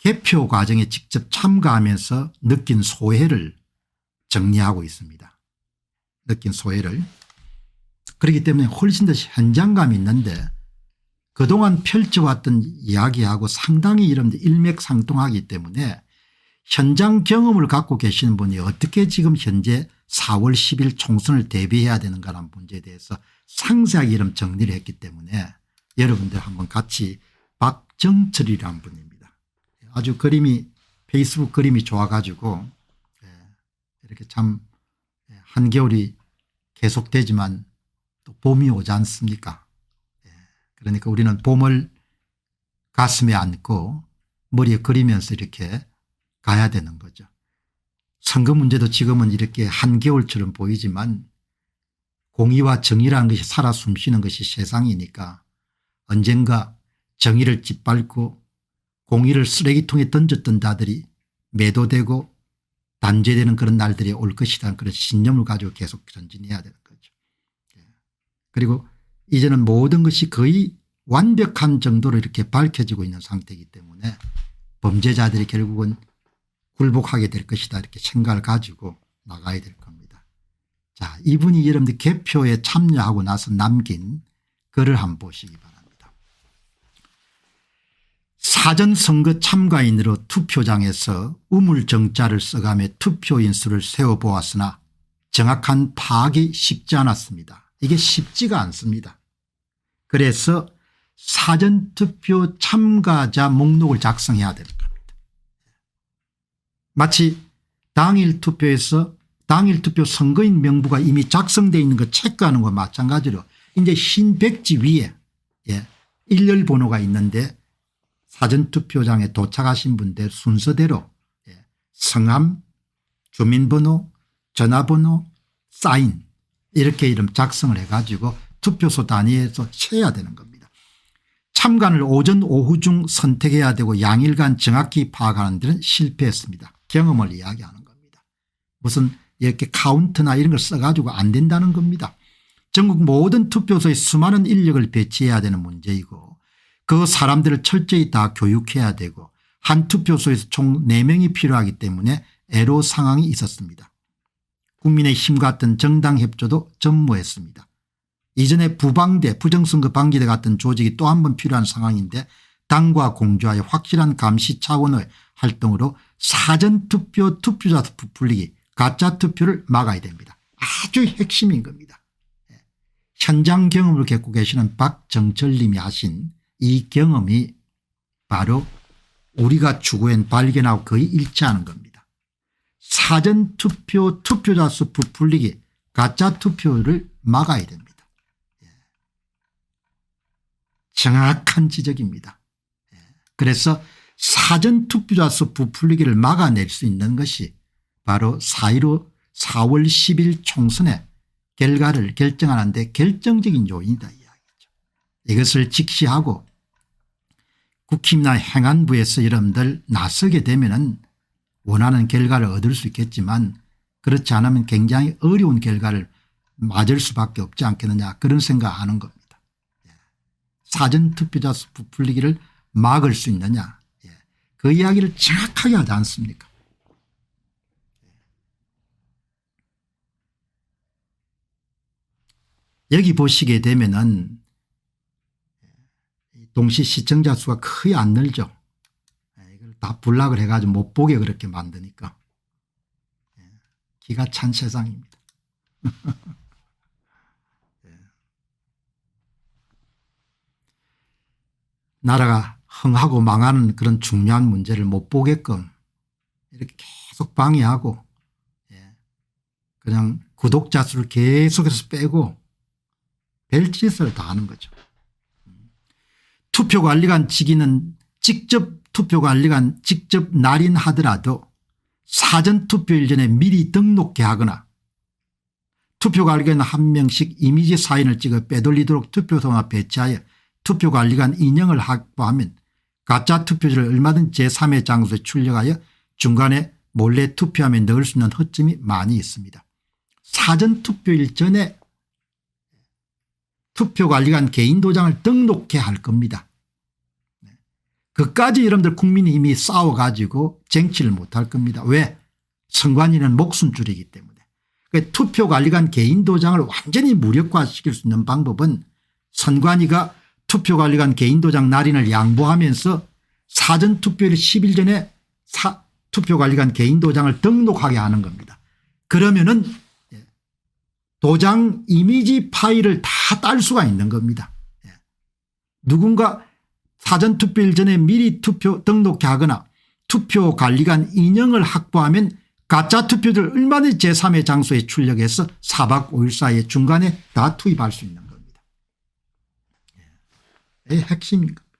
개표 과정에 직접 참가하면서 느낀 소회를 정리하고 있습니다. 느낀 소회를. 그렇기 때문에 훨씬 더 현장감이 있는데 그동안 펼쳐왔던 이야기하고 상당히 여러분들 일맥상통하기 때문에 현장 경험을 갖고 계시는 분이 어떻게 지금 현재 4월 10일 총선을 대비해야 되는가라는 문제에 대해서 상세하게 이런 정리를 했기 때문에 여러분들 한번 같이 박정철이라는 분입니다. 아주 그림이 페이스북 그림이 좋아가지고 이렇게 참 한겨울이 계속되지만 또 봄이 오지 않습니까? 그러니까 우리는 봄을 가슴에 안고 머리에 그리면서 이렇게 가야 되는 거죠. 선거 문제도 지금은 이렇게 한겨울처럼 보이지만 공의와 정의라는 것이 살아 숨쉬는 것이 세상이니까 언젠가 정의를 짓밟고 공의를 쓰레기통에 던졌던 자들이 매도되고 단죄되는 그런 날들이 올 것이라는 그런 신념을 가지고 계속 전진해야 되는 거죠. 그리고 이제는 모든 것이 거의 완벽한 정도로 이렇게 밝혀지고 있는 상태이기 때문에 범죄자들이 결국은 굴복하게 될 것이다 이렇게 생각을 가지고 나가야 될 겁니다. 자, 이분이 여러분들 개표에 참여하고 나서 남긴 글을 한번 보시기 바랍니다. 사전선거 참가인으로 투표장에서 우물정자를 써가며 투표인 수를 세어보았으나 정확한 파악이 쉽지 않았습니다. 이게 쉽지가 않습니다. 그래서 사전투표 참가자 목록을 작성해야 되는 겁니다. 마치 당일 투표에서 당일 투표 선거인 명부가 이미 작성되어 있는 거 체크하는 것과 마찬가지로 이제 흰 백지 위에 일렬 번호가 있는데 사전투표장에 도착하신 분들 순서대로 성함, 주민번호, 전화번호, 사인 이렇게 이름 작성을 해가지고 투표소 단위에서 세야 되는 겁니다. 참관을 오전 오후 중 선택해야 되고 양일간 정확히 파악하는 데는 실패했습니다. 경험을 이야기하는 겁니다. 무슨 이렇게 카운트나 이런 걸 써가지고 안 된다는 겁니다. 전국 모든 투표소에 수많은 인력을 배치해야 되는 문제이고 그 사람들을 철저히 다 교육해야 되고 한 투표소에서 총 4명이 필요하기 때문에 애로 상황이 있었습니다. 국민의힘 같은 정당 협조도 전무했습니다. 이전에 부방대 부정선거 방지대 같은 조직이 또 한 번 필요한 상황인데 당과 공조하여 확실한 감시 차원의 활동으로 사전투표 투표자 부풀리기 가짜투표를 막아야 됩니다. 아주 핵심인 겁니다. 현장 경험을 겪고 계시는 박정철 님이 하신 이 경험이 바로 우리가 추구한 발견하고 거의 일치하는 겁니다. 사전투표 투표자 수 부풀리기 가짜투표를 막아야 됩니다. 정확한 지적입니다. 그래서 사전투표자 수 부풀리기를 막아낼 수 있는 것이 바로 4.15 4월 10일 총선의 결과를 결정하는 데 결정적인 요인이다 이야기죠. 이것을 직시하고 국힘이나 행안부에서 여러분들 나서게 되면은 원하는 결과를 얻을 수 있겠지만 그렇지 않으면 굉장히 어려운 결과를 맞을 수밖에 없지 않겠느냐 그런 생각하는 겁니다. 사전투표자 수 부풀리기를 막을 수 있느냐 그 이야기를 정확하게 하지 않습니까? 여기 보시게 되면은 동시 시청자 수가 거의 안 늘죠. 이걸 다 블락을 해가지고 못 보게 그렇게 만드니까 기가 찬 세상입니다. 나라가 흥하고 망하는 그런 중요한 문제를 못 보게끔 이렇게 계속 방해하고 그냥 구독자 수를 계속해서 빼고 별짓을 다 하는 거죠. 투표관리관 직위는 직접 투표관리관 직접 날인하더라도 사전투표일 전에 미리 등록해 하거나 투표관리관 한 명씩 이미지 사인을 찍어 빼돌리도록 투표소나 배치하여 투표관리관 인형을 확보하면 가짜투표지를 얼마든 제3의 장소에 출력하여 중간에 몰래 투표함에 넣을 수 있는 허점이 많이 있습니다. 사전투표일 전에 투표관리관 개인 도장을 등록해야 할 겁니다. 그까지 여러분들 국민의힘이 싸워가지고 쟁취를 못할 겁니다. 왜? 선관위는 목숨줄이기 때문에. 투표관리관 개인 도장을 완전히 무력화시킬 수 있는 방법은 선관위가 투표관리관 개인 도장 날인을 양보하면서 사전투표일 10일 전에 투표관리관 개인 도장을 등록하게 하는 겁니다. 그러면은 도장 이미지 파일을 다 딸 수가 있는 겁니다. 누군가 사전투표일 전에 미리 투표 등록해 하거나 투표관리관 인형을 확보하면 가짜 투표들 얼마든지 제3의 장소에 출력해서 4박 5일 사이에 중간에 다 투입할 수 있는 겁니다. 이게 핵심인 겁니다.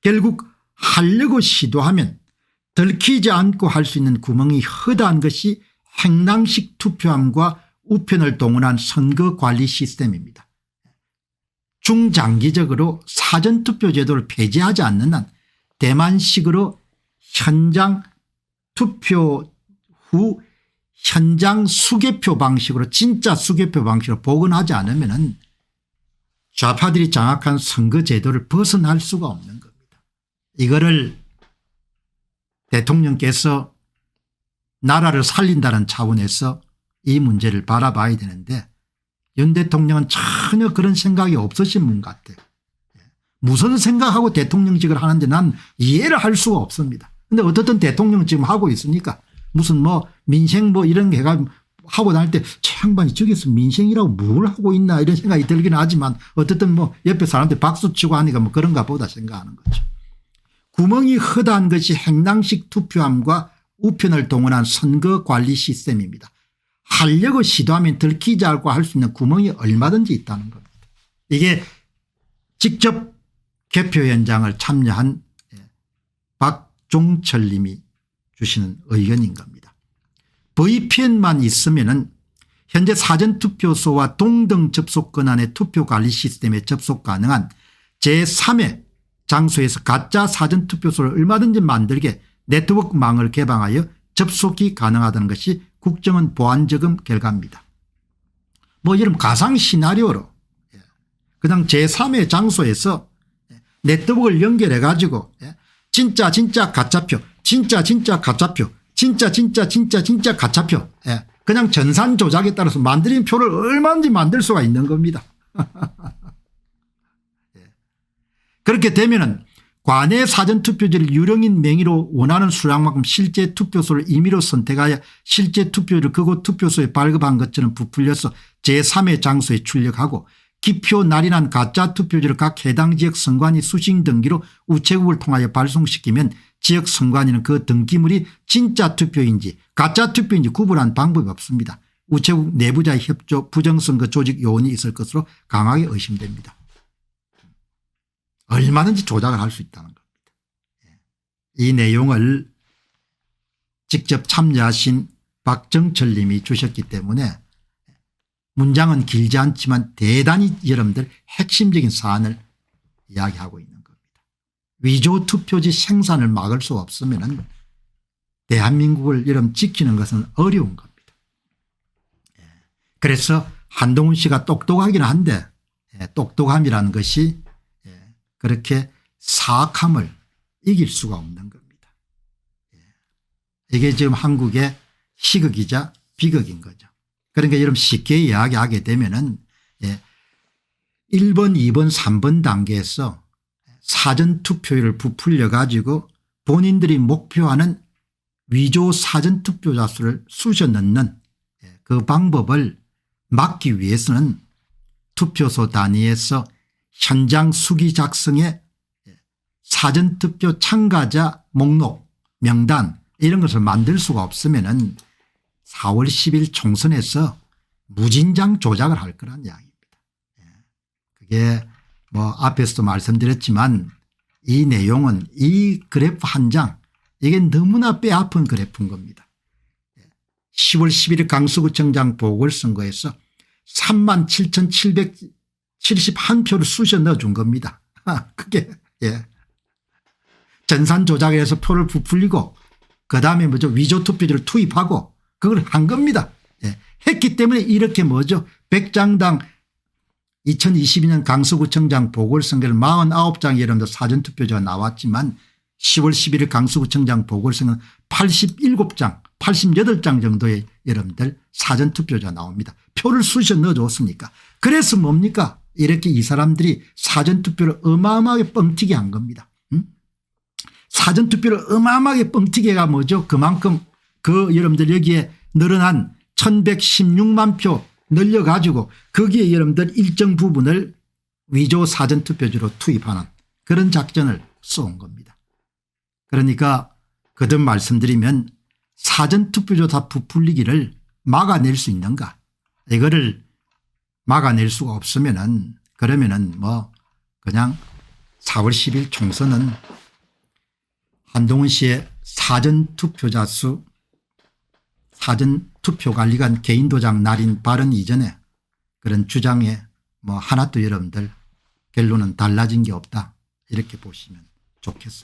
결국 하려고 시도하면 들키지 않고 할 수 있는 구멍이 허다한 것이 행랑식 투표함과 우편을 동원한 선거관리 시스템입니다. 중장기적으로 사전투표 제도를 폐지하지 않는 한 대만식으로 현장 투표 후 현장 수개표 방식으로 진짜 수개표 방식으로 복원하지 않으면 좌파들이 장악한 선거 제도를 벗어날 수가 없는 겁니다. 이거를 대통령께서 나라를 살린다는 차원에서 이 문제를 바라봐야 되는데 윤 대통령은 전혀 그런 생각이 없으신 분 같아요. 무슨 생각하고 대통령직을 하는데 난 이해를 할 수가 없습니다. 그런데 어떻든 대통령 지금 하고 있으니까 무슨 뭐 민생 뭐 이런 게 하고 다닐 때 저 양반이 저기서 민생이라고 뭘 하고 있나 이런 생각이 들긴 하지만 어쨌든 뭐 옆에 사람들 박수 치고 하니까 뭐 그런가 보다 생각하는 거죠. 구멍이 허다한 것이 행랑식 투표함과 우편을 동원한 선거관리 시스템입니다. 하려고 시도하면 들키지 않고 할 수 있는 구멍이 얼마든지 있다는 겁니다. 이게 직접 개표 현장을 참여한 박종철 님이 주시는 의견인 겁니다. VPN만 있으면은 현재 사전투표소와 동등 접속 권한의 투표관리 시스템에 접속 가능한 제3의 장소에서 가짜 사전투표소를 얼마든지 만들게 네트워크망을 개방하여 접속이 가능하다는 것이 국정원 보안점검 결과입니다. 뭐 이런 가상 시나리오로 그냥 제3의 장소에서 네트워크를 연결해 가지고 진짜 가짜표 진짜 가짜표 진짜 가짜표 그냥 전산 조작에 따라서 만드는 표를 얼마든지 만들 수가 있는 겁니다. 그렇게 되면은 관내 사전투표지를 유령인 명의로 원하는 수량만큼 실제 투표소를 임의로 선택하여 실제 투표를 그곳 투표소에 발급한 것처럼 부풀려서 제3의 장소에 출력하고 기표 날인한 가짜 투표지를 각 해당 지역 선관위 수신 등기로 우체국을 통하여 발송시키면 지역 선관위는 그 등기물이 진짜 투표인지 가짜 투표인지 구분한 방법이 없습니다. 우체국 내부자의 협조 부정선거 조직 요원이 있을 것으로 강하게 의심됩니다. 얼마든지 조작을 할 수 있다는 겁니다. 이 내용을 직접 참여하신 박정철 님이 주셨기 때문에 문장은 길지 않지만 대단히 여러분들 핵심적인 사안을 이야기하고 있는 겁니다. 위조 투표지 생산을 막을 수 없으면 대한민국을 여러분 지키는 것은 어려운 겁니다. 그래서 한동훈 씨가 똑똑하긴 한데 똑똑함이라는 것이 그렇게 사악함을 이길 수가 없는 겁니다. 이게 지금 한국의 희극이자 비극인 거죠. 그러니까 여러분 쉽게 이야기하게 되면은 1번 2번 3번 단계에서 사전투표율을 부풀려 가지고 본인들이 목표하는 위조 사전투표자 수를 쑤셔 넣는 그 방법을 막기 위해서는 투표소 단위에서 현장 수기 작성에 사전투표 참가자 목록 명단 이런 것을 만들 수가 없으면은 4월 10일 총선에서 무진장 조작을 할 거란 이야기입니다. 그게 뭐 앞에서도 말씀드렸지만 이 내용은 이 그래프 한 장 이게 너무나 뼈아픈 그래프인 겁니다. 10월 11일 강서구청장 보궐선거에서 37,771표를 쑤셔 넣어준 겁니다. 그게 전산 조작을 해서 표를 부풀리고 그다음에 뭐죠 위조 투표지를 투입하고 그걸 한 겁니다. 했기 때문에 이렇게 뭐죠 100장당 2022년 강서구청장 보궐선거를 49장의 여러분들 사전투표제가 나왔지만 10월 11일 강서구청장 보궐선거는 87장 88장 정도의 여러분들 사전투표제가 나옵니다. 표를 쑤셔 넣어줬습니까? 그래서 뭡니까? 이렇게 이 사람들이 사전투표를 어마어마하게 뻥튀기 한 겁니다. 사전투표를 어마어마하게 뻥튀기가 뭐죠? 그만큼 그 여러분들 여기에 늘어난 1116만 표 늘려가지고 거기에 여러분들 일정 부분을 위조 사전투표지로 투입하는 그런 작전을 쏘은 겁니다. 그러니까 거듭 말씀드리면 사전투표조 다 부풀리기를 막아낼 수 있는가, 이거를 막아낼 수가 없으면은 그러면은 뭐 그냥 4월 10일 총선은 한동훈 씨의 사전투표자 수 사전투표관리관 개인도장 날인 발언 이전에 그런 주장에 뭐 하나도 여러분들 결론은 달라진 게 없다, 이렇게 보시면 좋겠습니다.